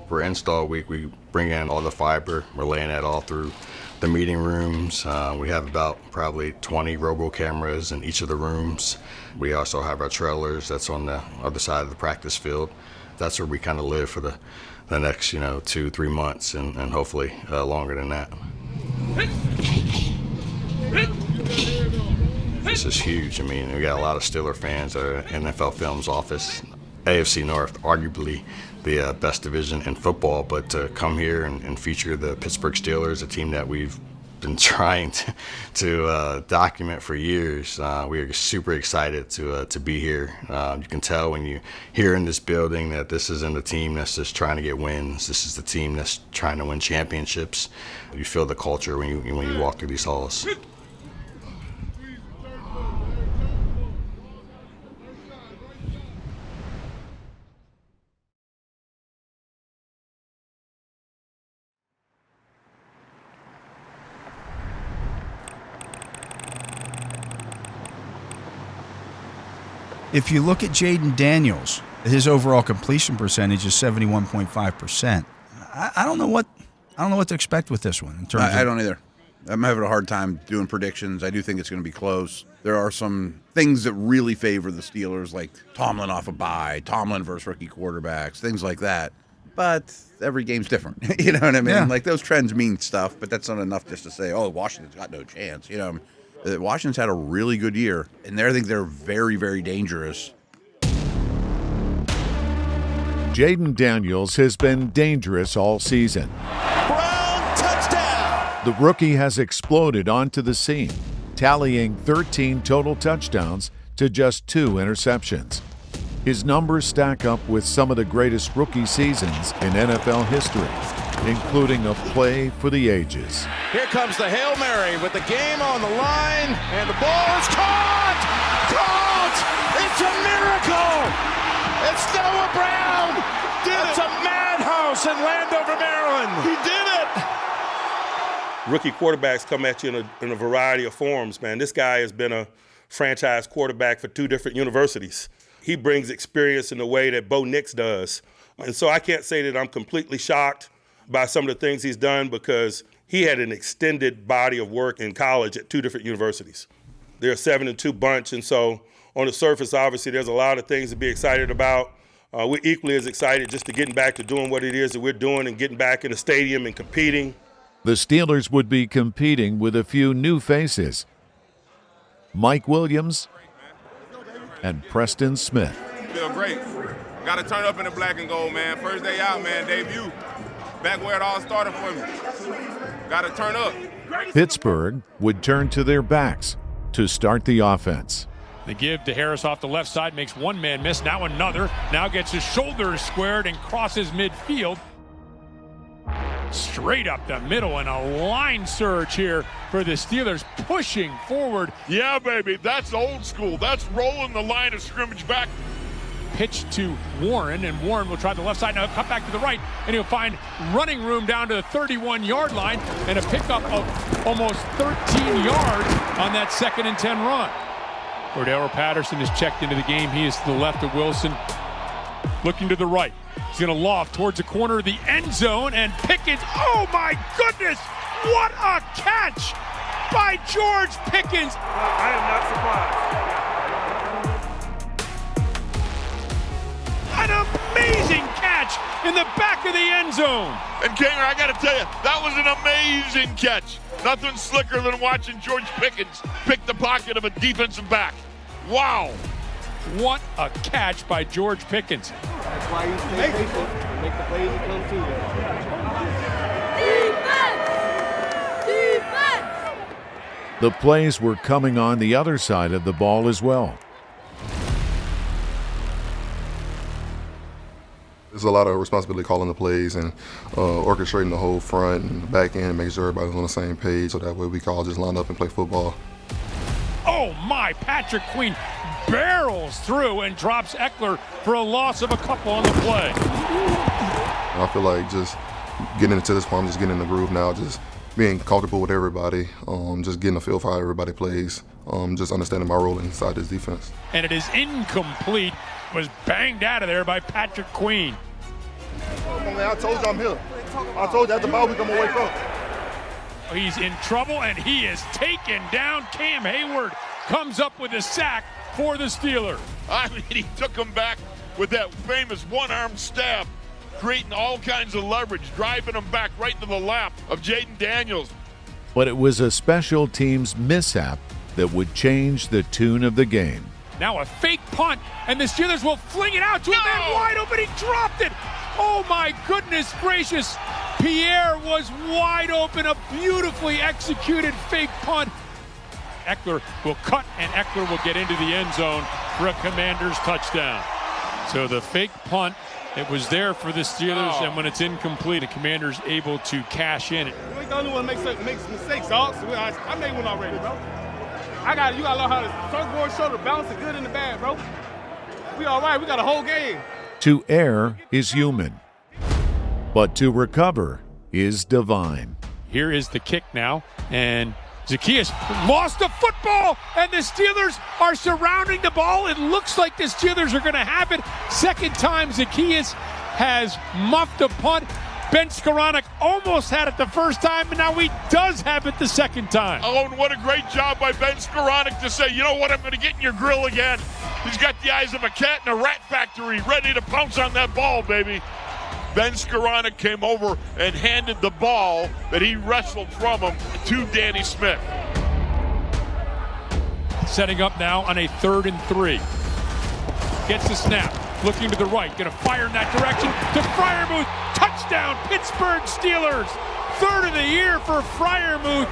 For install week, we bring in all the fiber. We're laying that all through the meeting rooms. We have about probably 20 robo cameras in each of the rooms. We also have our trailers that's on the other side of the practice field. That's where we kind of live for the next 2-3 months and hopefully longer than that. This is huge. I mean, we got a lot of Steeler fans that are in NFL Films office. AFC North, arguably the best division in football, but to come here and feature the Pittsburgh Steelers, a team that we've been trying to document for years, we are super excited to be here. You can tell when you hear in this building that this isn't a team that's just trying to get wins. This is the team that's trying to win championships. You feel the culture when you walk through these halls. If you look at Jaden Daniels, his overall completion percentage is 71.5%. I don't know what to expect with this one. In terms I don't either. I'm having a hard time doing predictions. I do think it's going to be close. There are some things that really favor the Steelers, like Tomlin off a bye, Tomlin versus rookie quarterbacks, things like that. But every game's different. You know what I mean? Yeah. Like, those trends mean stuff, but that's not enough just to say, oh, Washington's got no chance. Washington's had a really good year, and I think they're very, very dangerous. Jaden Daniels has been dangerous all season. Brown touchdown! The rookie has exploded onto the scene, tallying 13 total touchdowns to just 2 interceptions. His numbers stack up with some of the greatest rookie seasons in NFL history, including a play for the ages. Here comes the Hail Mary with the game on the line, and the ball is caught! Caught! It's a miracle! It's Noah Brown! It's a madhouse in Landover, Maryland! He did it! Rookie quarterbacks come at you in a variety of forms, man. This guy has been a franchise quarterback for 2 different universities. He brings experience in the way that Bo Nix does. And so I can't say that I'm completely shocked by some of the things he's done, because he had an extended body of work in college at 2 different universities. They're a 7-2 bunch, and so on the surface, obviously, there's a lot of things to be excited about. We're equally as excited just to getting back to doing what it is that we're doing and getting back in the stadium and competing. The Steelers would be competing with a few new faces: Mike Williams and Preston Smith. Feel great. Got to turn up in the black and gold, man. First day out, man, debut. Back where it all started for me. Got to turn up. Pittsburgh would turn to their backs to start the offense. The give to Harris off the left side makes one man miss, now another. Now gets his shoulders squared and crosses midfield. Straight up the middle, and a line surge here for the Steelers, pushing forward. Yeah, baby, that's old school. That's rolling the line of scrimmage back. Pitch to Warren, and Warren will try the left side. Now cut back to the right, and he'll find running room down to the 31-yard line, and a pickup of almost 13 yards on that 2nd and 10 run. Cordero Patterson is checked into the game. He is to the left of Wilson, looking to the right. He's going to loft towards the corner of the end zone, and Pickens, oh my goodness, what a catch by George Pickens. I am not surprised. An amazing catch in the back of the end zone. And Kanger, I got to tell you, that was an amazing catch. Nothing slicker than watching George Pickens pick the pocket of a defensive back. Wow. What a catch by George Pickens. That's why you stay patient and make the plays that come to you. Defense! The plays were coming on the other side of the ball as well. There's a lot of responsibility calling the plays and orchestrating the whole front and the back end, making sure everybody's on the same page, so that way we can all just line up and play football. Oh my, Patrick Queen barrels through and drops Eckler for a loss of a couple on the play. I feel like just getting into this point, I'm just getting in the groove now, just being comfortable with everybody, just getting a feel for how everybody plays, just understanding my role inside this defense. And it is incomplete. Was banged out of there by Patrick Queen. man. I told you I'm here. I told you at the ball we come away from. He's in trouble, and he is taken down. Cam Heyward comes up with a sack for the Steelers. I mean, he took him back with that famous one-arm stab, creating all kinds of leverage, driving him back right into the lap of Jaden Daniels. But it was a special teams mishap that would change the tune of the game. Now a fake punt, and the Steelers will fling it out to a man wide open. He dropped it. Oh, my goodness gracious. Pierre was wide open. A beautifully executed fake punt. Eckler will cut, and Eckler will get into the end zone for a Commanders touchdown. So the fake punt, it was there for the Steelers, and when it's incomplete, the Commanders able to cash in it. You ain't the only one that makes mistakes, dog. So I made one already, bro. You gotta learn how to surfboard shoulder, balance the good and the bad, bro. We all right. We got a whole game. To err is human, but to recover is divine. Here is the kick now, and Zacchaeus lost the football, and the Steelers are surrounding the ball. It looks like the Steelers are going to have it. Second time Zacchaeus has muffed a punt. Ben Skoranek almost had it the first time, and now he does have it the second time. Oh, and what a great job by Ben Skoranek to say, you know what, I'm going to get in your grill again. He's got the eyes of a cat in a rat factory, ready to pounce on that ball, baby. Ben Skoranek came over and handed the ball that he wrestled from him to Danny Smith. Setting up now on a 3rd and 3. Gets the snap, looking to the right, gonna fire in that direction to Freiermuth. Touchdown, Pittsburgh Steelers. 3rd of the year for Freiermuth,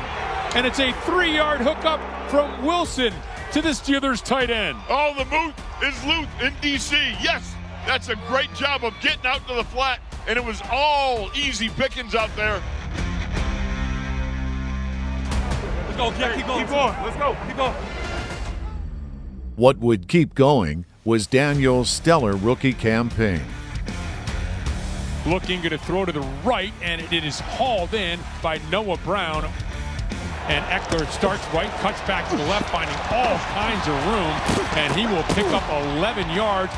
and it's a 3-yard hookup from Wilson to the Steelers tight end. Oh, the Muth is loose in D.C. Yes, that's a great job of getting out to the flat, and it was all easy pickings out there. Let's go, keep going. Let's go, keep going. What would keep going was Daniel's stellar rookie campaign. Looking to throw to the right, and it is hauled in by Noah Brown. And Eckler starts right, cuts back to the left, finding all kinds of room, and he will pick up 11 yards.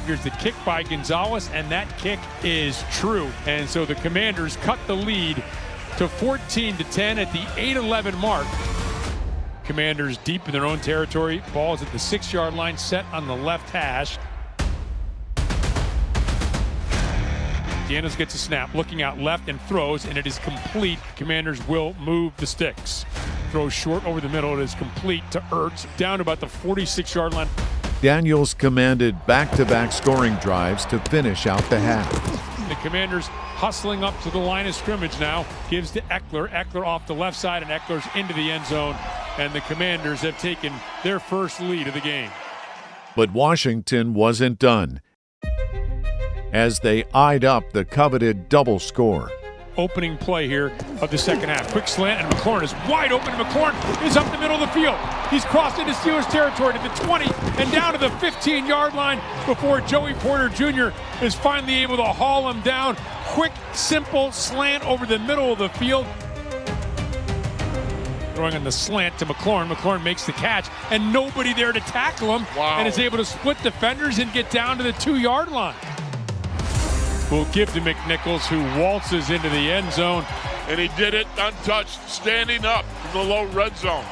Here's the kick by Gonzalez, and that kick is true. And so the Commanders cut the lead to 14-10 at the 8-11 mark. Commanders deep in their own territory. Ball's at the 6-yard line, set on the left hash. Daniels gets a snap, looking out left and throws, and it is complete. Commanders will move the sticks. Throws short over the middle. It is complete to Ertz, down to about the 46-yard line. Daniels commanded back-to-back scoring drives to finish out the half. The Commanders hustling up to the line of scrimmage now. Gives to Eckler. Eckler off the left side, and Eckler's into the end zone. And the Commanders have taken their first lead of the game. But Washington wasn't done, as they eyed up the coveted double score. Opening play here of the second half. Quick slant, and McLaurin is wide open. McLaurin is up the middle of the field. He's crossed into Steelers territory to the 20 and down to the 15-yard line before Joey Porter Jr. is finally able to haul him down. Quick, simple slant over the middle of the field. Throwing on the slant to McLaurin. McLaurin makes the catch, and nobody there to tackle him. Wow. And is able to split defenders and get down to the 2-yard line. We'll give to McNichols, who waltzes into the end zone. And he did it untouched, standing up in the low red zone.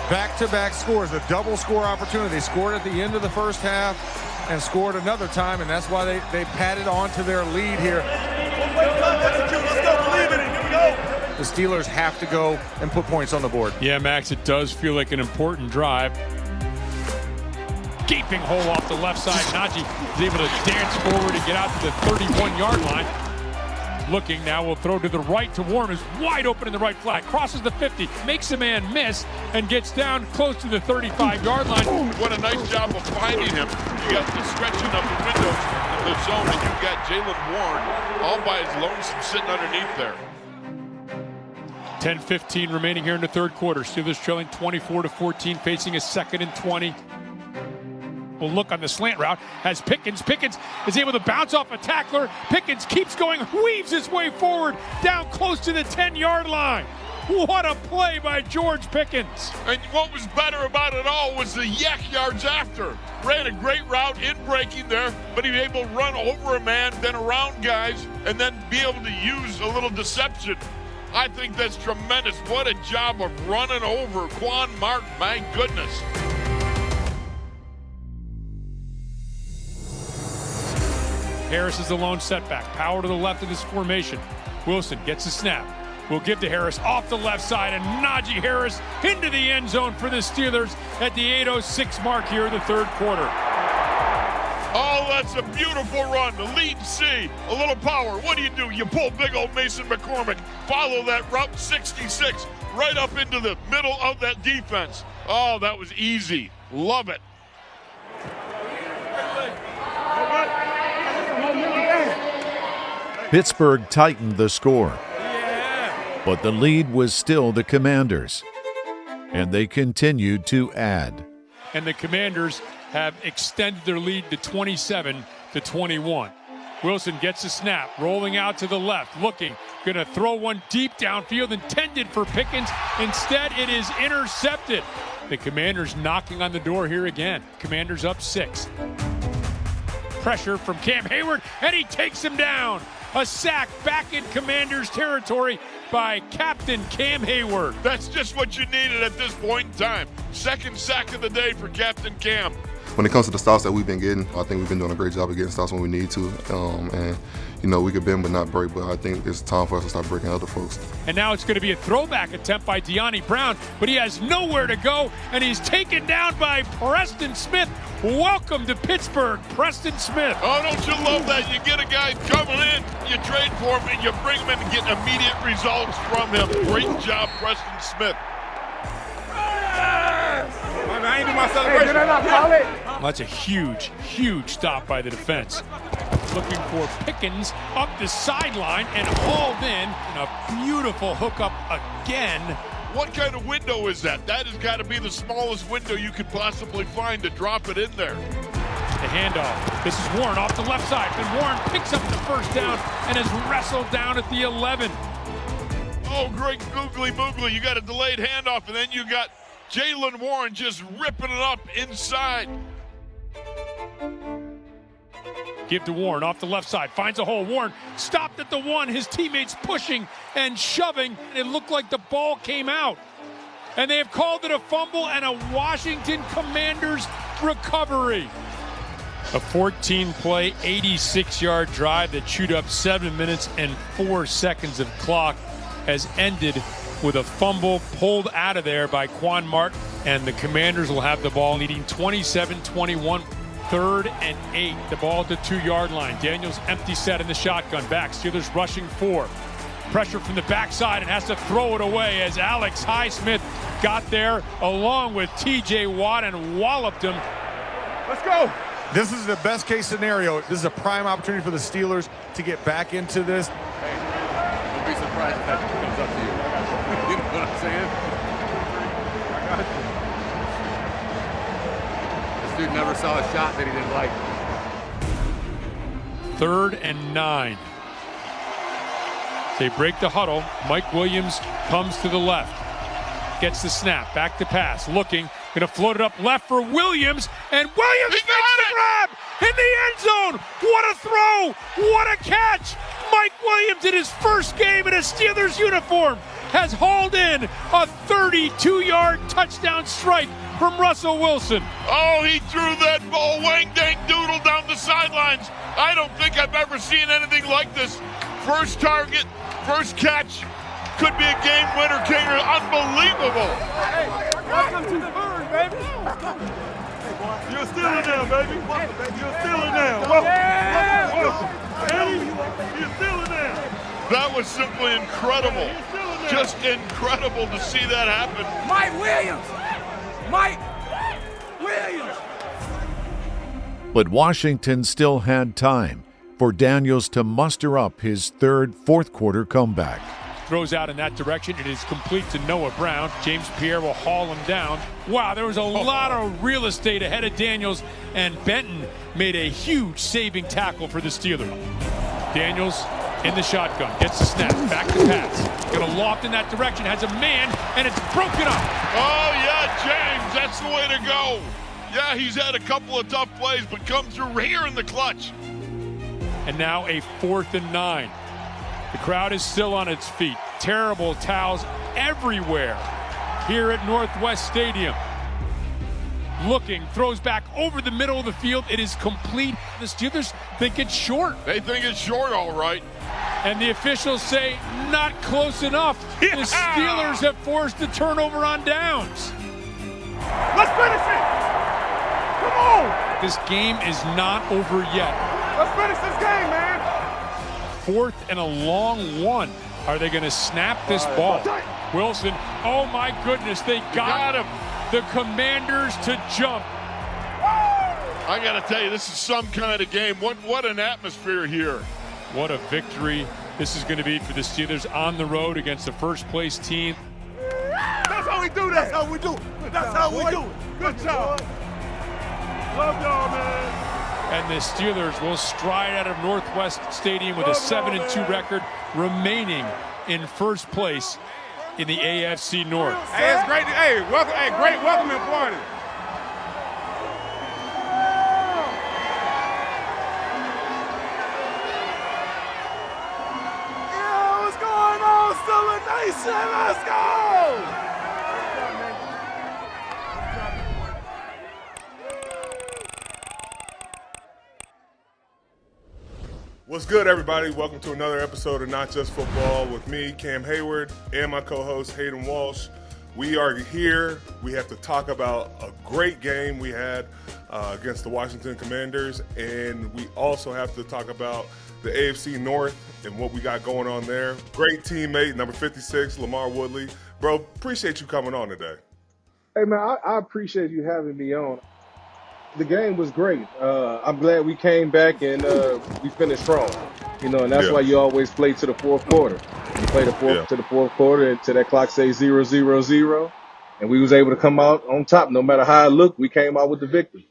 Back-to-back scores, a double score opportunity. They scored at the end of the first half and scored another time, and that's why they padded on to their lead here. The Steelers have to go and put points on the board. Yeah, Max, it does feel like an important drive. Gaping hole off the left side. Najee is able to dance forward and get out to the 31-yard line. Looking now, will throw to the right to Warren, who's wide open in the right flat. Crosses the 50, makes a man miss, and gets down close to the 35-yard line. What a nice job of finding him. You got the stretching of the window in the zone, and you've got Jaylen Warren all by his lonesome sitting underneath there. 10-15 remaining here in the third quarter. Steelers trailing 24-14, facing a 2nd and 20. We'll look on the slant route as Pickens is able to bounce off a tackler. Pickens keeps going, weaves his way forward, down close to the 10-yard line. What a play by George Pickens. And what was better about it all was the yak yards after. Ran a great route in breaking there, but he was able to run over a man, then around guys, and then be able to use a little deception. I think that's tremendous. What a job of running over Quan Martin, my goodness. Harris is the lone setback. Power to the left of this formation. Wilson gets the snap. Will give to Harris off the left side, and Najee Harris into the end zone for the Steelers at the 8:06 mark here in the third quarter. Oh, that's a beautiful run. The lead C, a little power. What do? You pull big old Mason McCormick. Follow that route 66 right up into the middle of that defense. Oh, that was easy. Love it. Pittsburgh tightened the score, but the lead was still the Commanders, and they continued to add. And the Commanders have extended their lead to 27-21. Wilson gets the snap, rolling out to the left, looking, going to throw one deep downfield, intended for Pickens. Instead, it is intercepted. The Commanders knocking on the door here again. Commanders up 6. Pressure from Cam Heyward, and he takes him down. A sack back in Commanders territory by Captain Cam Heyward. That's just what you needed at this point in time. Second sack of the day for Captain Cam. When it comes to the stops that we've been getting, I think we've been doing a great job of getting stops when we need to. And, you know, we could bend but not break, but I think it's time for us to start breaking other folks. And now it's going to be a throwback attempt by De'Ami Brown, but he has nowhere to go, and he's taken down by Preston Smith. Welcome to Pittsburgh, Preston Smith. Oh, don't you love that? You get a guy coming in, you trade for him, and you bring him in and get immediate results from him. Great job, Preston Smith. I ain't do my celebration. Well, that's a huge, huge stop by the defense. Looking for Pickens up the sideline and hauled in. And a beautiful hookup again. What kind of window is that? That has got to be the smallest window you could possibly find to drop it in there. The handoff. This is Warren off the left side. And Warren picks up the first down and is wrestled down at the 11. Oh, great googly moogly. You got a delayed handoff, and then you got Jaylen Warren just ripping it up inside. Give to Warren off the left side. Finds a hole. Warren stopped at the 1. His teammates pushing and shoving. It looked like the ball came out. And they have called it a fumble and a Washington Commanders recovery. A 14-play, 86-yard drive that chewed up 7 minutes and 4 seconds of clock has ended with a fumble pulled out of there by Quan Martin. And the Commanders will have the ball leading 27-21. 3rd and 8. The ball at the 2-yard line. Daniels empty set in the shotgun back. Steelers rushing 4. Pressure from the backside and has to throw it away as Alex Highsmith got there along with TJ Watt and walloped him. Let's go. This is the best case scenario. This is a prime opportunity for the Steelers to get back into this. Hey, don't be surprised if that comes up to you. You know what I'm saying? I got you. This dude never saw a shot that he didn't like. 3rd and 9. They break the huddle. Mike Williams comes to the left. Gets the snap. Back to pass. Looking. Going to float it up left for Williams. And Williams makes the grab in the end zone. What a throw. What a catch. Mike Williams in his first game in a Steelers uniform has hauled in a 32-yard touchdown strike from Russell Wilson. Oh, he threw that ball wang-dang-doodle down the sidelines. I don't think I've ever seen anything like this. First target, first catch, could be a game winner, Kinger. Unbelievable. Hey, welcome to the Bird, baby. You're still in there, baby. You're still in there. You're still in there. That was simply incredible. Just incredible to see that happen. Mike Williams. Mike Williams. But Washington still had time for Daniels to muster up his third fourth-quarter comeback. Throws out in that direction. It is complete to Noah Brown. James Pierre will haul him down. Wow, there was a lot of real estate ahead of Daniels, and Benton made a huge saving tackle for the Steelers. Daniels In the shotgun, gets the snap, back to pass. Gonna loft in that direction, has a man, and it's broken up. Oh, yeah, James, that's the way to go. Yeah, he's had a couple of tough plays, but come through here in the clutch. And now a 4th and 9. The crowd is still on its feet. Terrible towels everywhere here at Northwest Stadium. Looking, throws back over the middle of the field. It is complete. The Steelers think it's short. They think it's short, all right. And the officials say not close enough. The Steelers have forced the turnover on downs. Let's finish it! Come on! This game is not over yet. Let's finish this game, man! 4th and a long one. Are they going to snap this ball? Wilson, oh my goodness, they got him. The Commanders to jump. I got to tell you, this is some kind of game. What an atmosphere here. What a victory this is going to be for the Steelers on the road against the first-place team. That's how we do that. That's how we do it. That's how we do it. Good job. Love y'all, man. And the Steelers will stride out of Northwest Stadium with a 7-2 record, remaining in first place in the AFC North. Hey, it's great. Welcome. Hey, great welcoming party. Yeah, what's going on, Steeler Nation? Let's go! What's good, everybody? Welcome to another episode of Not Just Football with me, Cam Heyward, and my co-host, Hayden Walsh. We are here. We have to talk about a great game we had against the Washington Commanders, and we also have to talk about the AFC North and what we got going on there. Great teammate, number 56, Lamar Woodley. Bro, appreciate you coming on today. Hey, man, I appreciate you having me on. The game was great. I'm glad we came back and we finished strong. You know, and that's why you always play to the fourth quarter. You play to the fourth quarter until that clock says 0-0-0, and we was able to come out on top. No matter how it looked, we came out with the victory.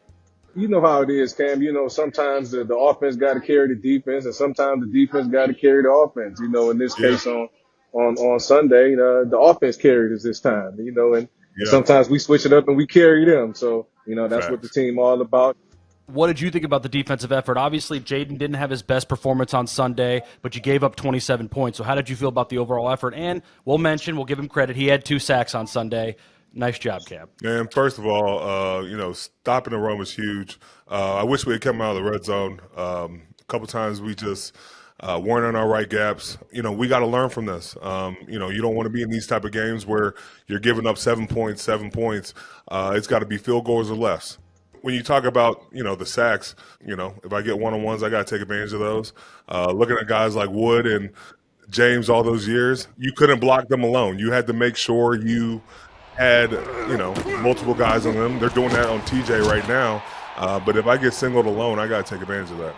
You know how it is, Cam. You know, sometimes the offense got to carry the defense, and sometimes the defense got to carry the offense. You know, in this case on Sunday, the offense carried us this time. You know, and sometimes we switch it up and we carry them. So, you know, that's what the team all about. What did you think about the defensive effort? Obviously, Jaden didn't have his best performance on Sunday, but you gave up 27 points. So how did you feel about the overall effort? And we'll give him credit. He had 2 sacks on Sunday. Nice job, Cam. And first of all, you know, stopping the run was huge. I wish we had come out of the red zone. A couple times we just weren't in our right gaps. You know, we got to learn from this. You know, you don't want to be in these type of games where you're giving up 7 points. It's got to be field goals or less. When you talk about, you know, the sacks, you know, if I get one-on-ones, I got to take advantage of those. Looking at guys like Wood and James all those years, you couldn't block them alone. You had to make sure you had, you know, multiple guys on them. They're doing that on TJ right now. But if I get singled alone, I got to take advantage of that.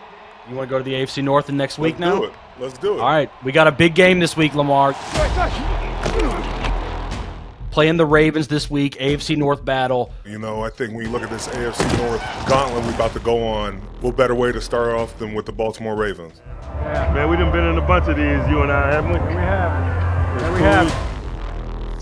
You want to go to the AFC North next week now? Let's do it. All right. We got a big game this week, Lamar. Playing the Ravens this week, AFC North battle. You know, I think when you look at this AFC North gauntlet we're about to go on, what better way to start off than with the Baltimore Ravens? Yeah, man, we done been in a bunch of these, you and I, haven't we? We have.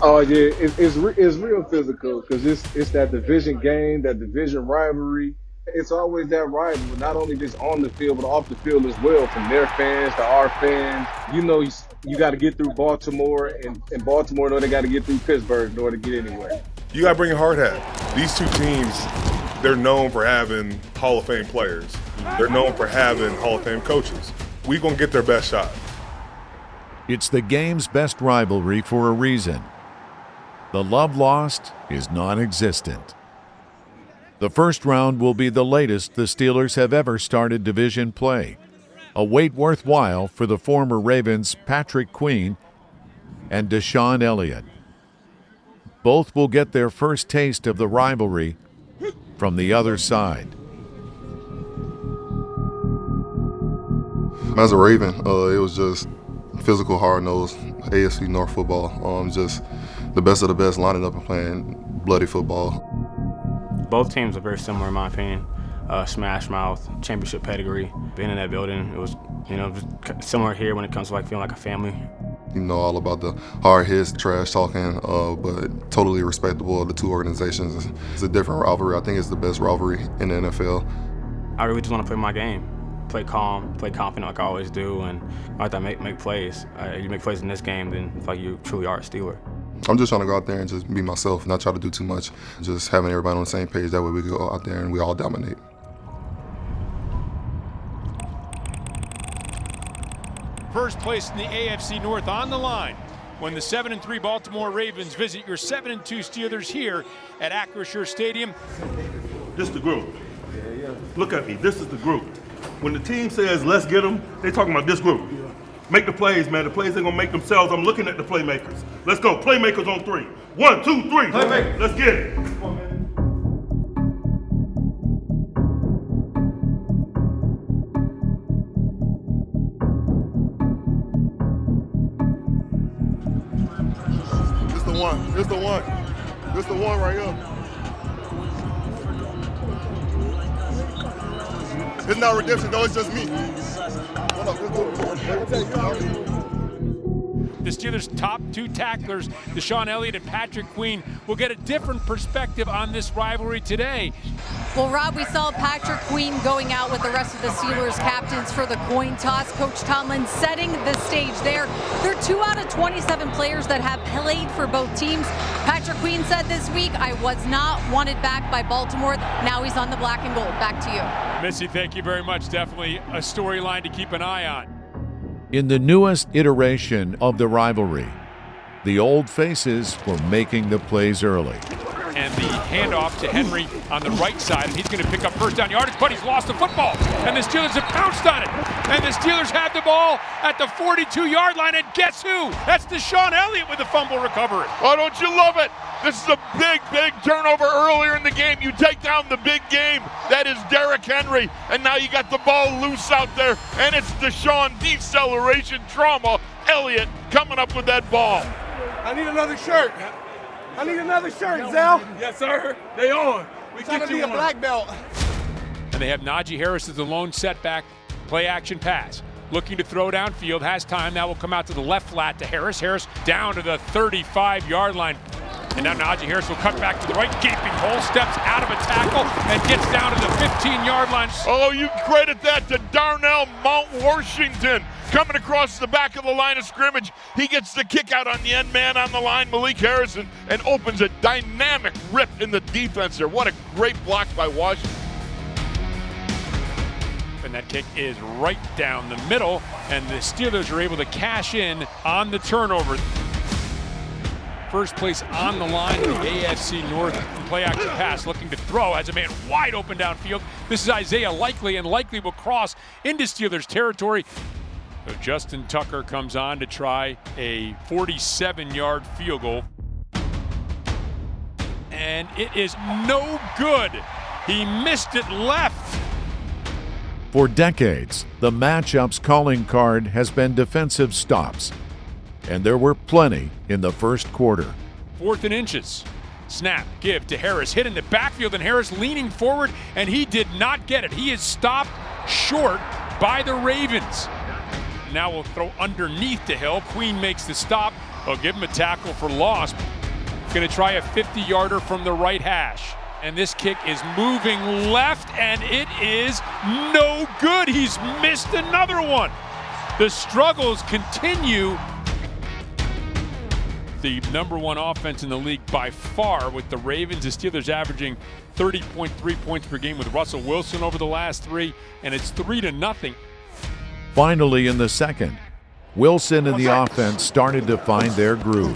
Oh, yeah, it's real physical because it's that division game, that division rivalry. It's always that rivalry, not only just on the field, but off the field as well, from their fans to our fans. You know, you got to get through Baltimore, and Baltimore know they got to get through Pittsburgh in order to get anywhere. You got to bring a hard hat. These two teams, they're known for having Hall of Fame players. They're known for having Hall of Fame coaches. We're going to get their best shot. It's the game's best rivalry for a reason. The love lost is non-existent. The first round will be the latest the Steelers have ever started division play. A wait worthwhile for the former Ravens Patrick Queen and Deshaun Elliott. Both will get their first taste of the rivalry from the other side. As a Raven, it was just physical, hard-nosed AFC North football. Just the best of the best lining up and playing bloody football. Both teams are very similar in my opinion. Smash Mouth, championship pedigree. Being in that building, it was, similar here when it comes to like feeling like a family. You know all about the hard hits, trash talking, but totally respectable of the two organizations. It's a different rivalry. I think it's the best rivalry in the NFL. I really just want to play my game. Play calm, play confident like I always do, and I like to make plays. You make plays in this game, then it's like you truly are a Steeler. I'm just trying to go out there and just be myself, not try to do too much. Just having everybody on the same page, that way we go out there and we all dominate. First place in the AFC North on the line when the 7-3 Baltimore Ravens visit your 7-2 Steelers here at Acrisure Stadium. This is the group. Look at me. This is the group. When the team says, let's get them, they talking about this group. Make the plays, man. The plays ain't going to make themselves. I'm looking at the playmakers. Let's go. Playmakers on 3. 1, 2, 3. Playmakers. Let's get it. This the one. This the one. This the one right here. It's not redemption, though. It's just me. The Steelers' top 2 tacklers, Deshaun Elliott and Patrick Queen, will get a different perspective on this rivalry today. Well, Rob, we saw Patrick Queen going out with the rest of the Steelers captains for the coin toss. Coach Tomlin setting the stage there. They're 2 out of 27 players that have played for both teams. Patrick Queen said this week, I was not wanted back by Baltimore. Now he's on the black and gold. Back to you. Missy, thank you very much. Definitely a storyline to keep an eye on. In the newest iteration of the rivalry, the old faces were making the plays early. And the handoff to Henry on the right side, and he's going to pick up first down yardage, but he's lost the football. And the Steelers have pounced on it. And the Steelers have the ball at the 42-yard line, and guess who? That's Deshaun Elliott with the fumble recovery. Oh, don't you love it? This is a big, big turnover earlier in the game. You take down the big game. That is Derrick Henry. And now you got the ball loose out there. And it's Deshaun deceleration trauma. Elliott coming up with that ball. I need another shirt. I need another shirt, Zell. Yes, sir. They on. We trying to be a black belt. And they have Najee Harris as the lone setback play action pass. Looking to throw downfield, has time. Now will come out to the left flat to Harris. Harris down to the 35-yard line. And now Najee Harris will cut back to the right, gaping hole, steps out of a tackle, and gets down to the 15-yard line. Oh, you credit that to Darnell Mount Washington coming across the back of the line of scrimmage. He gets the kick out on the end man on the line, Malik Harrison, and opens a dynamic rip in the defense there. What a great block by Washington. And that kick is right down the middle, and the Steelers are able to cash in on the turnover. First place on the line in the AFC North play action pass, looking to throw, has a man wide open downfield. This is Isaiah Likely, and Likely will cross into Steelers territory. So Justin Tucker comes on to try a 47-yard field goal. And it is no good. He missed it left. For decades, the matchup's calling card has been defensive stops, and there were plenty in the first quarter. 4th and inches. Snap, give to Harris, hit in the backfield, and Harris leaning forward, and he did not get it. He is stopped short by the Ravens. Now we'll throw underneath to Hill. Queen makes the stop. They'll give him a tackle for loss. Going to try a 50-yarder from the right hash. And this kick is moving left, and it is no good. He's missed another one. The struggles continue. The #1 offense in the league by far with the Ravens. The Steelers averaging 30.3 points per game with Russell Wilson over the last 3, and it's 3-0. Finally, in the second, Wilson and the offense started to find their groove.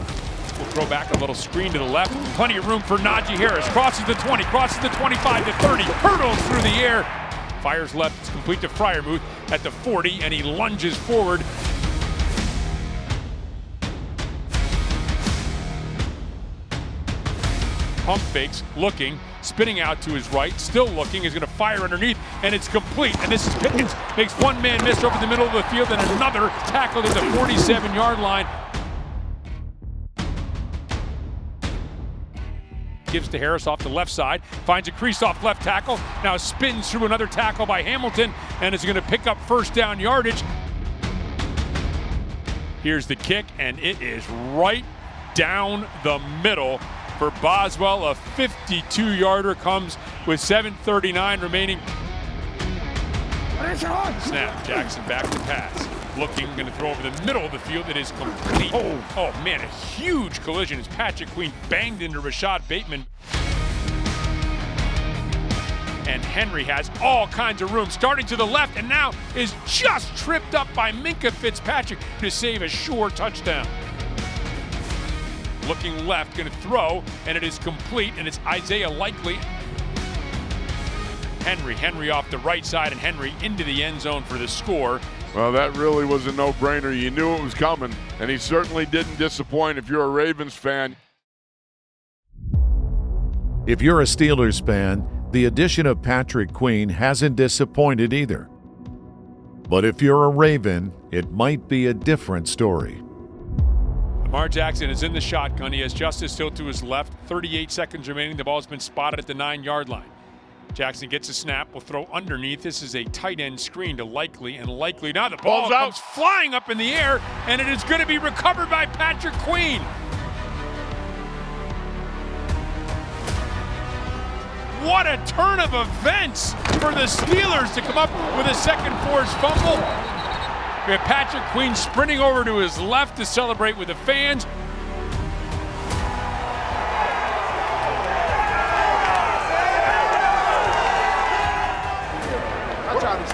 We'll throw back a little screen to the left. Plenty of room for Najee Harris. Crosses the 20, crosses the 25 to 30, hurdles through the air. Fires left, it's complete to Freiermuth at the 40, and he lunges forward. Pump fakes, looking, spinning out to his right, still looking, is going to fire underneath, and it's complete. And this is Pickens, makes one man miss over the middle of the field, and another tackled at the 47-yard line. gives to Harris off the left side, finds a crease off left tackle, now spins through another tackle by Hamilton, and is going to pick up first down yardage. Here's the kick, and it is right down the middle for Boswell. A 52-yarder comes with 7:39 remaining. Snap, Jackson back to pass. Looking, going to throw over the middle of the field. It is complete. Oh man, a huge collision as Patrick Queen banged into Rashad Bateman. And Henry has all kinds of room, starting to the left, and now is just tripped up by Minkah Fitzpatrick to save a sure touchdown. Looking left, going to throw, and it is complete, and it's Isaiah Likely. Henry off the right side, and Henry into the end zone for the score. Well, that really was a no-brainer. You knew it was coming, and he certainly didn't disappoint if you're a Ravens fan. If you're a Steelers fan, the addition of Patrick Queen hasn't disappointed either. But if you're a Raven, it might be a different story. Lamar Jackson is in the shotgun. He has Justice Hill to his left. 38 seconds remaining. The ball's been spotted at the 9-yard line. Jackson gets a snap, will throw underneath. This is a tight end screen to Likely, and Likely, now the ball comes flying up in the air, and it is going to be recovered by Patrick Queen. What a turn of events for the Steelers to come up with a second forced fumble. We have Patrick Queen sprinting over to his left to celebrate with the fans.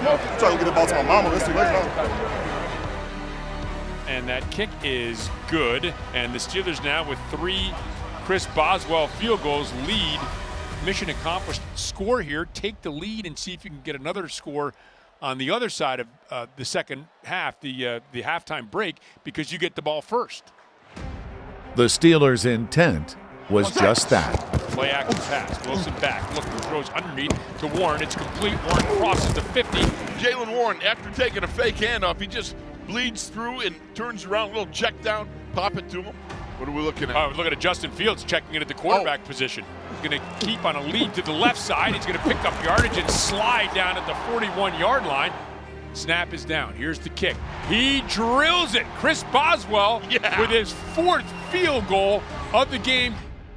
I'm trying to get the ball to my mama. Let's do it. And that kick is good. And the Steelers now with 3 Chris Boswell field goals lead. Mission accomplished. Score here, take the lead, and see if you can get another score on the other side of the second half, the halftime break, because you get the ball first. The Steelers' intent was just that. Play action pass. Wilson back. Looking, throws underneath to Warren. It's complete. Warren crosses the 50. Jalen Warren, after taking a fake handoff, he just bleeds through and turns around, a little check down, pop it to him. What are we looking at? We're looking at Justin Fields checking in at the quarterback position. He's going to keep on a lead to the left side. He's going to pick up yardage and slide down at the 41-yard line. Snap is down. Here's the kick. He drills it. Chris Boswell with his 4th field goal of the game.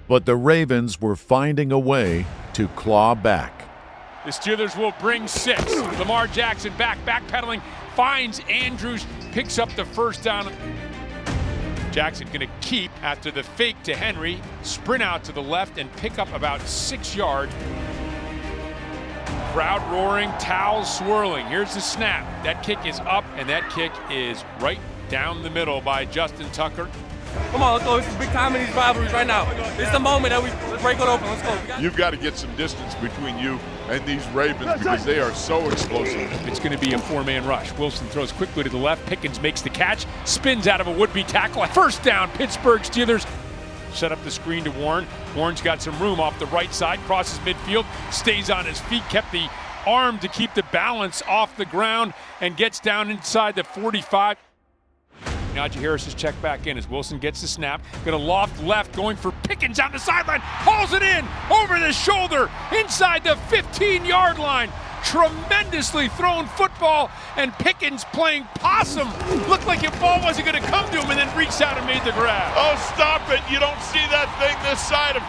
But the Ravens were finding a way to claw back. The Steelers will bring 6. Lamar Jackson backpedaling, finds Andrews, picks up the first down. Jackson going to keep after the fake to Henry, sprint out to the left and pick up about 6 yards. Crowd roaring, towels swirling. Here's the snap. That kick is up, and that kick is right down the middle by Justin Tucker. Come on, let's go. It's big time in these rivalries right now. It's the moment that we break it open. Let's go. You've got to get some distance between you and these Ravens because they are so explosive. It's going to be a 4-man rush. Wilson throws quickly to the left. Pickens makes the catch, spins out of a would-be tackle. First down, Pittsburgh Steelers. Set up the screen to Warren. Warren's got some room off the right side, crosses midfield, stays on his feet, kept the arm to keep the balance off the ground, and gets down inside the 45. Najee Harris has checked back in as Wilson gets the snap. Going to loft left, going for Pickens on the sideline. Hauls it in, over the shoulder, inside the 15-yard line. Tremendously thrown football, and Pickens playing possum. Looked like your ball wasn't going to come to him, and then reached out and made the grab. Oh, stop it. You don't see that thing this side of,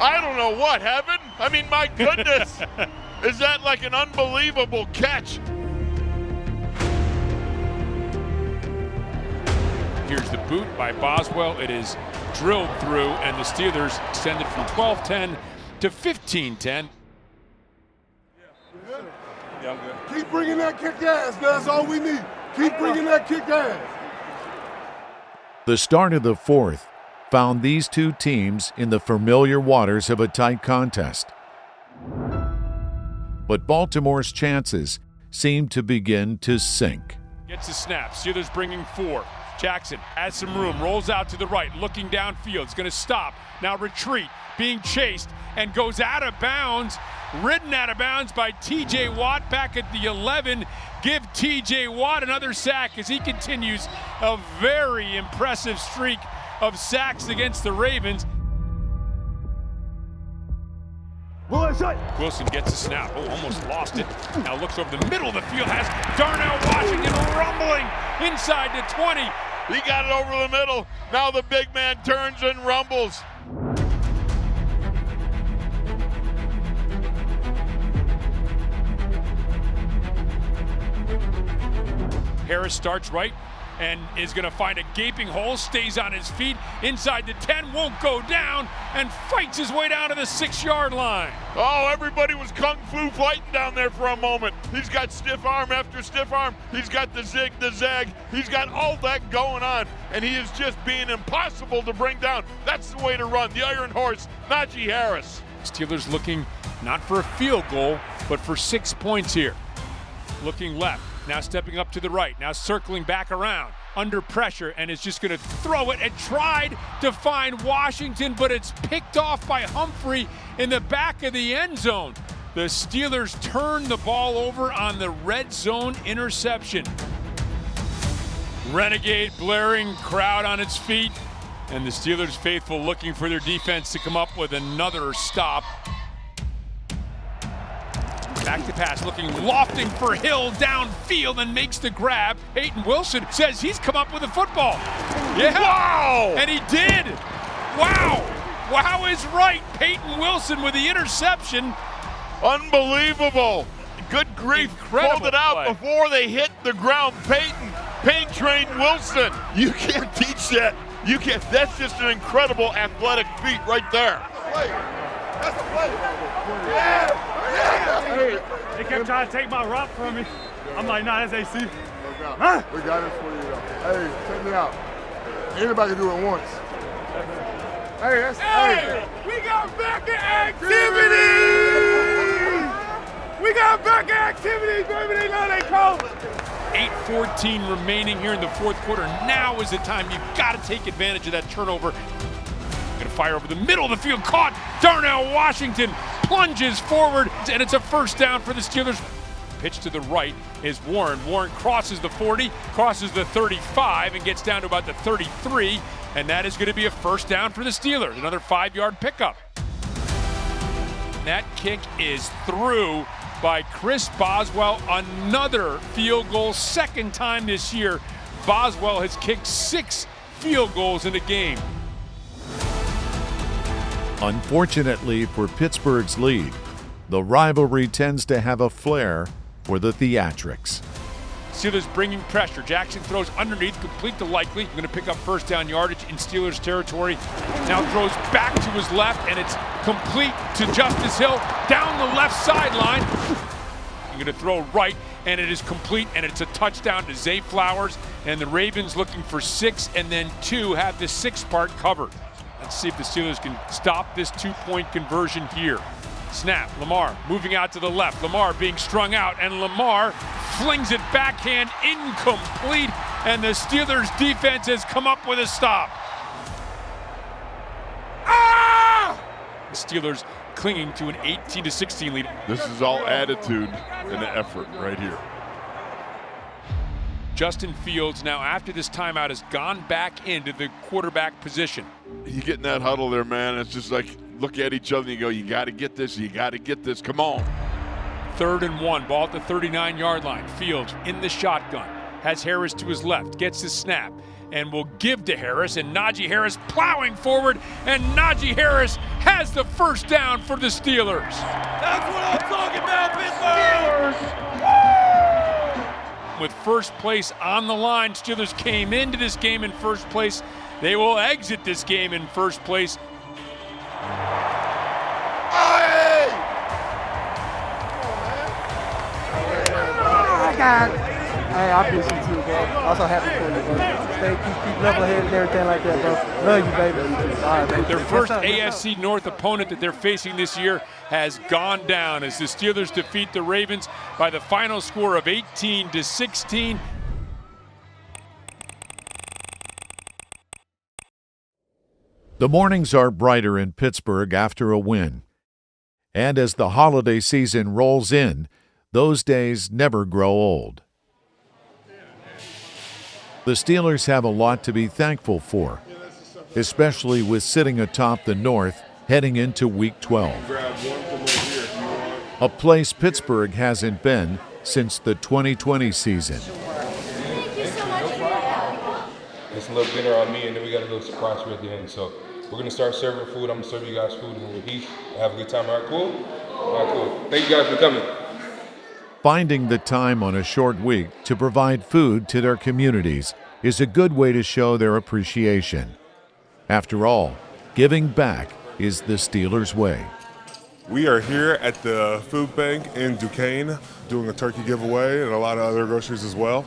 I don't know what, heaven? I mean, my goodness. Is that like an unbelievable catch? Here's the boot by Boswell. It is drilled through, and the Steelers extended from 12-10 to 15-10. Keep bringing that kick ass. That's all we need. Keep bringing that kick ass. The start of the 4th found these two teams in the familiar waters of a tight contest. But Baltimore's chances seemed to begin to sink. Gets the snap. Steelers bringing 4. Jackson has some room, rolls out to the right, looking downfield. It's going to stop. Now retreat, being chased, and goes out of bounds. Ridden out of bounds by T.J. Watt back at the 11. Give T.J. Watt another sack as he continues a very impressive streak of sacks against the Ravens. Wilson gets a snap. Oh, almost lost it. Now looks over the middle of the field. Has Darnell Washington rumbling inside the 20. He got it over the middle. Now the big man turns and rumbles. Harris starts right and is going to find a gaping hole, stays on his feet, inside the 10, won't go down, and fights his way down to the 6-yard line. Oh, everybody was kung fu fighting down there for a moment. He's got stiff arm after stiff arm. He's got the zig, the zag. He's got all that going on, and he is just being impossible to bring down. That's the way to run. The Iron Horse, Najee Harris. Steelers looking not for a field goal, but for 6 points here. Looking left. Now stepping up to the right, now circling back around, under pressure, and is just going to throw it and tried to find Washington, but it's picked off by Humphrey in the back of the end zone. The Steelers turn the ball over on the red zone interception. Renegade blaring, crowd on its feet, and the Steelers faithful looking for their defense to come up with another stop. Back to pass, looking, lofting for Hill downfield and makes the grab. Peyton Wilson says he's come up with a football. Yeah. Wow! And he did. Wow. Wow is right. Peyton Wilson with the interception. Unbelievable. Good grief. Incredible Pulled it out play. before they hit the ground. Pain Train Wilson. You can't teach that. You can't. That's just an incredible athletic feat right there. That's a play. Yeah. Hey, they kept trying to take my rock from me. I'm like, nah, that's AC. Huh? We got it for you, though. Hey, check me out. Anybody can do it once. Hey, that's Hey, we got back in activity! We got back in activity, baby. They know they call it. 8:14 remaining here in the fourth quarter. Now is the time. You've got to take advantage of that turnover. Going to fire over the middle of the field. Caught. Darnell Washington plunges forward, and it's a first down for the Steelers. Pitch to the right is Warren. Warren crosses the 40, crosses the 35, and gets down to about the 33, and that is going to be a first down for the Steelers. Another 5-yard pickup. That kick is through by Chris Boswell. Another field goal, second time this year. Boswell has kicked 6 field goals in a game. Unfortunately for Pittsburgh's lead, the rivalry tends to have a flair for the theatrics. Steelers bringing pressure. Jackson throws underneath, complete to Likely. Going to pick up first down yardage in Steelers territory. Now throws back to his left, and it's complete to Justice Hill down the left sideline. You're going to throw right, and it is complete, and it's a touchdown to Zay Flowers. And the Ravens looking for 6 and then 2 have the 6th part covered. Let's see if the Steelers can stop this 2-point conversion here. Snap, Lamar moving out to the left. Lamar being strung out, and Lamar flings it backhand, incomplete, and the Steelers defense has come up with a stop. The Steelers clinging to an 18-16 lead. This is all attitude and effort right here. Justin Fields now, after this timeout, has gone back into the quarterback position. You get in that huddle there, man. It's just like look at each other and you go, you got to get this, you got to get this. Come on. 3rd and 1, ball at the 39-yard line. Fields in the shotgun, has Harris to his left, gets the snap, and will give to Harris, and Najee Harris plowing forward, and Najee Harris has the first down for the Steelers. That's what I'm talking about, Pittsburgh! With first place on the line, Steelers came into this game in first place. They will exit this game in first place. Hey, I miss you too, bro. I'm so happy for you, bro. Keep level-headed and everything like that, bro. Love you, baby. All right, baby. Their first AFC North opponent that they're facing this year has gone down as the Steelers defeat the Ravens by the final score of 18-16. The mornings are brighter in Pittsburgh after a win. And as the holiday season rolls in, those days never grow old. The Steelers have a lot to be thankful for, especially with sitting atop the North heading into Week 12. A place Pittsburgh hasn't been since the 2020 season. It's a little dinner on me, and then we got a little surprise for you at the end. So we're going to start serving food. I'm going to serve you guys food, and we'll eat, have a good time. All right, cool? All right, cool. Thank you guys for coming. Finding the time on a short week to provide food to their communities is a good way to show their appreciation. After all, giving back is the Steelers' way. We are here at the food bank in Duquesne doing a turkey giveaway and a lot of other groceries as well.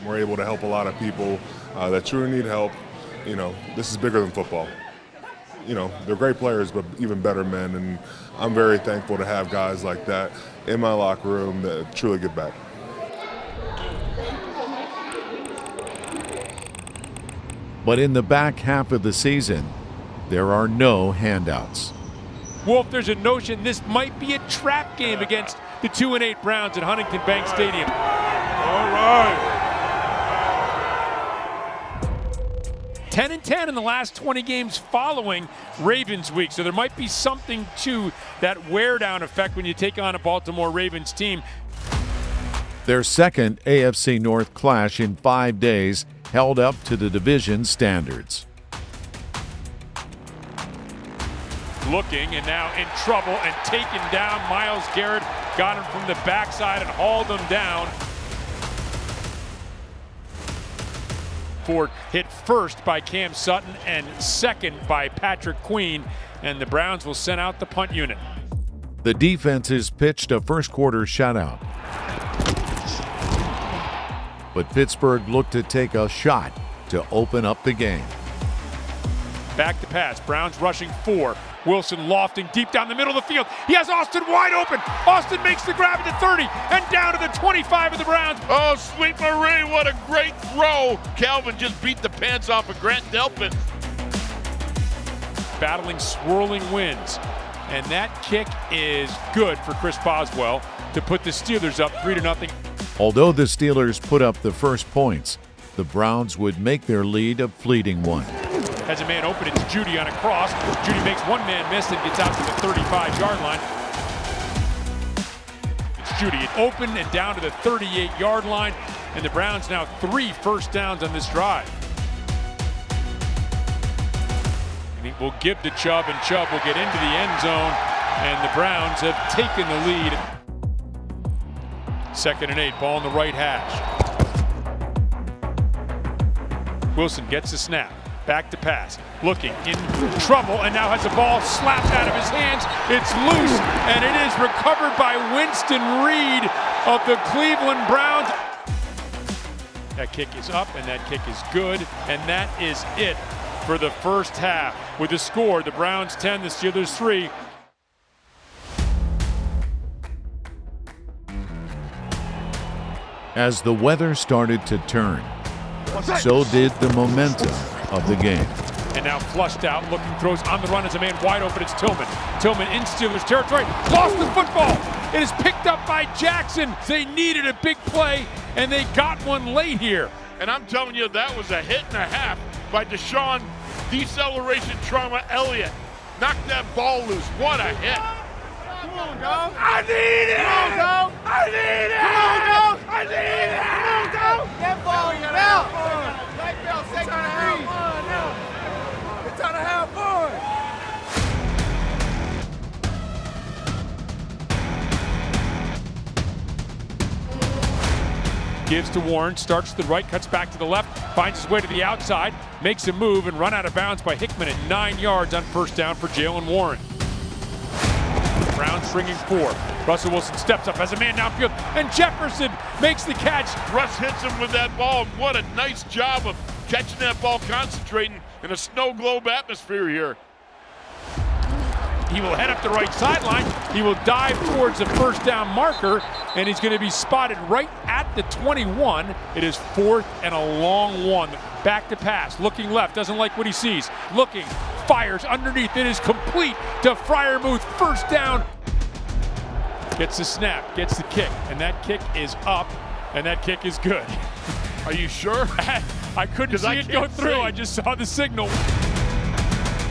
We're able to help a lot of people that truly need help. You know, this is bigger than football. You know, they're great players, but even better men, and I'm very thankful to have guys like that in my locker room that truly give back. But in the back half of the season, there are no handouts. Wolf, there's a notion this might be a trap game against the 2-8 Browns at Huntington Bank Stadium. All right. 10-10 in the last 20 games following Ravens week. So there might be something to that wear-down effect when you take on a Baltimore Ravens team. Their second AFC North clash in 5 days held up to the division standards. Looking and now in trouble and taken down. Myles Garrett got him from the backside and hauled him down. Ford hit first by Cam Sutton and second by Patrick Queen, and the Browns will send out the punt unit. The defenses pitched a first-quarter shutout, but Pittsburgh looked to take a shot to open up the game. Back to pass. Browns rushing 4. Wilson lofting deep down the middle of the field. He has Austin wide open. Austin makes the grab at the 30 and down to the 25 of the Browns. Oh, Sweet Marie, what a great throw. Calvin just beat the pants off of Grant Delpit. Battling swirling winds. And that kick is good for Chris Boswell to put the Steelers up 3-0. Although the Steelers put up the first points, the Browns would make their lead a fleeting one. Has a man open, it's Judy on a cross. Judy makes one man miss and gets out to the 35-yard line. It's Judy, it open and down to the 38-yard line, and the Browns now 3 first downs on this drive. And he will give to Chubb, and Chubb will get into the end zone, and the Browns have taken the lead. 2nd and 8, ball in the right hash. Wilson gets the snap. Back to pass, looking in trouble, and now has the ball slapped out of his hands. It's loose, and it is recovered by Winston Reed of the Cleveland Browns. That kick is up, and that kick is good, and that is it for the first half. With the score, the Browns 10, the Steelers 3. As the weather started to turn, so did the momentum of the game. And now flushed out, looking, throws on the run as a man wide open. It's Tillman. Tillman in Steelers territory, lost the football. It is picked up by Jackson. They needed a big play, and they got one late here. And I'm telling you, that was a hit and a half by Deshaun Deceleration Trauma Elliott. Knocked that ball loose. What a hit. Come on, dog. I need it. Come on, dog. I need it. Come on, dog. I need it. Come on, dog. That ball is out. It's time to have fun now. It's time to have fun. Gives to Warren, starts to the right, cuts back to the left, finds his way to the outside, makes a move and run out of bounds by Hickman at 9 yards on first down for Jalen Warren. Browns stringing 4. Russell Wilson steps up as a man downfield, and Jefferson makes the catch. Russ hits him with that ball. What a nice job of catching that ball, concentrating in a snow globe atmosphere here. He will head up the right sideline. He will dive towards the first down marker, and he's going to be spotted right at the 21. It is 4th and a long one. Back to pass, looking left, doesn't like what he sees. Looking, fires underneath. It is complete to Freiermuth. First down. Gets the snap, gets the kick, and that kick is up, and that kick is good. Are you sure? I couldn't see it go through. I just saw the signal.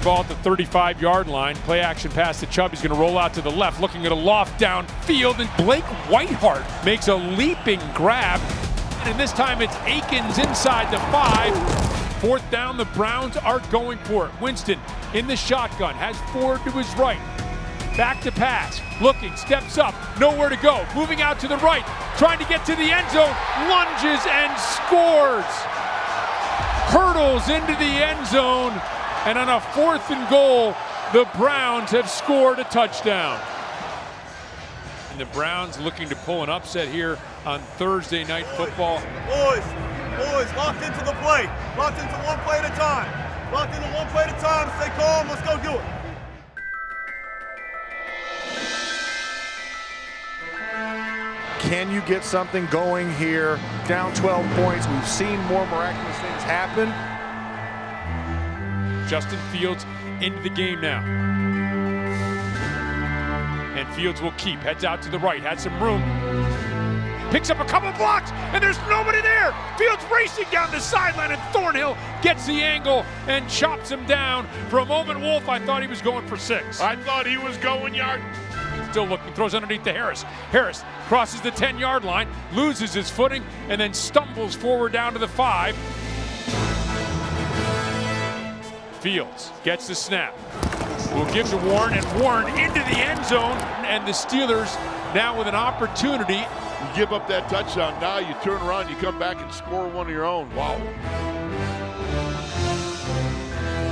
ball at the 35-yard line. Play action pass to Chubb. He's going to roll out to the left, looking at a loft downfield, and Blake Whiteheart makes a leaping grab. And this time it's Akins inside the 5. 4th down, the Browns are going for it. Winston in the shotgun, has Ford to his right. Back to pass, looking, steps up, nowhere to go. Moving out to the right, trying to get to the end zone, lunges and scores. Hurdles into the end zone, and on a 4th and goal, the Browns have scored a touchdown. And the Browns looking to pull an upset here on Thursday Night Football. Boys, locked into the play. Locked into one play at a time. Locked into one play at a time. Stay calm, let's go do it. Can you get something going here? Down 12 points. We've seen more miraculous things happen. Justin Fields into the game now. And Fields will keep. Heads out to the right. Had some room. Picks up a couple blocks, and there's nobody there. Fields racing down the sideline, and Thornhill gets the angle and chops him down. For a moment, Wolf, I thought he was going for 6. I thought he was going yard. Still looking, throws underneath to Harris. Harris crosses the 10-yard line, loses his footing, and then stumbles forward down to the 5. Fields gets the snap. Will give to Warren, and Warren into the end zone, and the Steelers now with an opportunity. You give up that touchdown, now you turn around, you come back and score one of your own. Wow.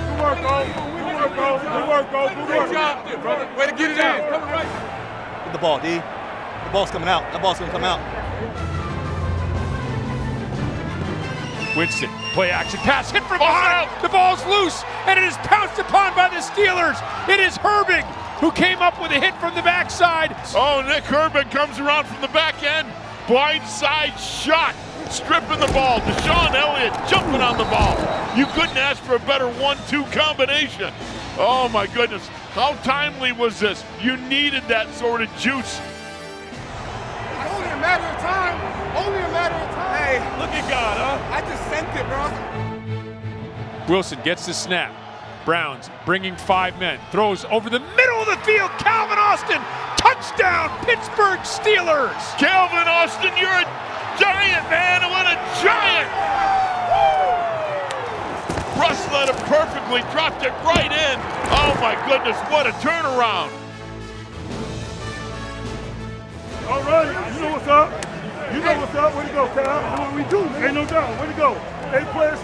Good work, Go. Good work, Go. Good work, Go. Good work. Great job, brother. Way to get it in. Coming right. Get the ball, D. The ball's coming out. That ball's going to come out. Winston, play action pass, hit from behind. The ball's loose, and it is pounced upon by the Steelers. It is Herbig who came up with a hit from the backside. Oh, Nick Herbig comes around from the back end. Blindside shot, stripping the ball. Deshaun Elliott jumping on the ball. You couldn't ask for a better 1-2 combination. Oh my goodness, how timely was this? You needed that sort of juice. Only a matter of time. Only a matter of time. Hey, look at God, huh? I just sent it, bro. Wilson gets the snap. Browns bringing 5 men. Throws over the middle of the field. Calvin Austin. Touchdown, Pittsburgh Steelers. Calvin Austin, you're a giant, man. What a giant. Russ led him perfectly. Dropped it right in. Oh, my goodness. What a turnaround. All right, you know what's up. You know what's up. Way to go, Cal. You know what we do, man. Ain't no doubt. Way to go. A players.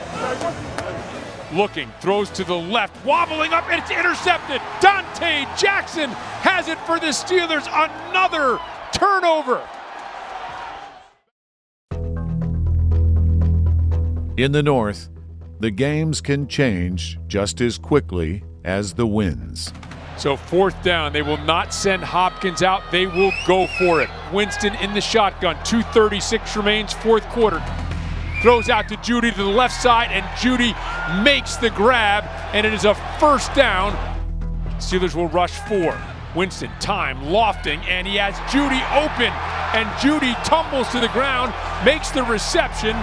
Looking, throws to the left, wobbling up, and it's intercepted. Dante Jackson has it for the Steelers. Another turnover. In the North, the games can change just as quickly as the wins. So 4th down, they will not send Hopkins out. They will go for it. Winston in the shotgun. 2:36 remains, 4th quarter. Throws out to Judy to the left side, and Judy makes the grab, and it is a 1st down. Steelers will rush 4. Winston, time, lofting, and he has Judy open, and Judy tumbles to the ground, makes the reception,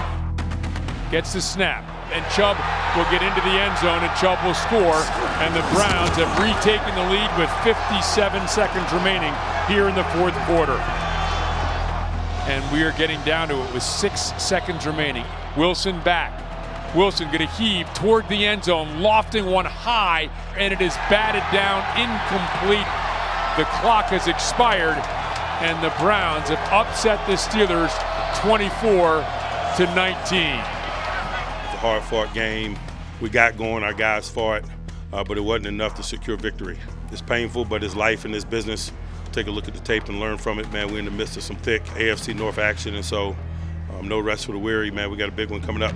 gets the snap, and Chubb will get into the end zone, and Chubb will score, and the Browns have retaken the lead with 57 seconds remaining here in the 4th quarter. And we are getting down to it with 6 seconds remaining. Wilson back. Wilson going to heave toward the end zone, lofting one high, and it is batted down, incomplete. The clock has expired, and the Browns have upset the Steelers 24-19. It's a hard-fought game. We got going, our guys fought, but it wasn't enough to secure victory. It's painful, but it's life in this business. Take a look at the tape and learn from it, man. We're in the midst of some thick AFC North action, and so no rest for the weary, man. We got a big one coming up.